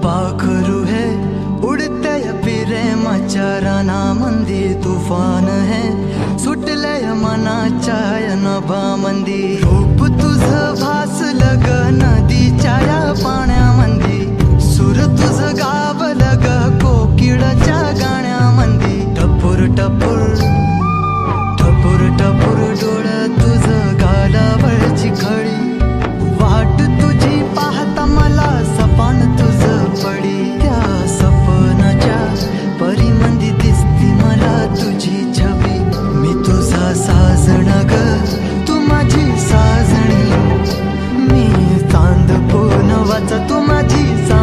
पाखरू है उडते प्रेमाच्या रानामंदी तुफान है सुटलंय मनाच्या नभामंदी रूप तुझं भासलं ग नदीच्या या पाण्यामंदी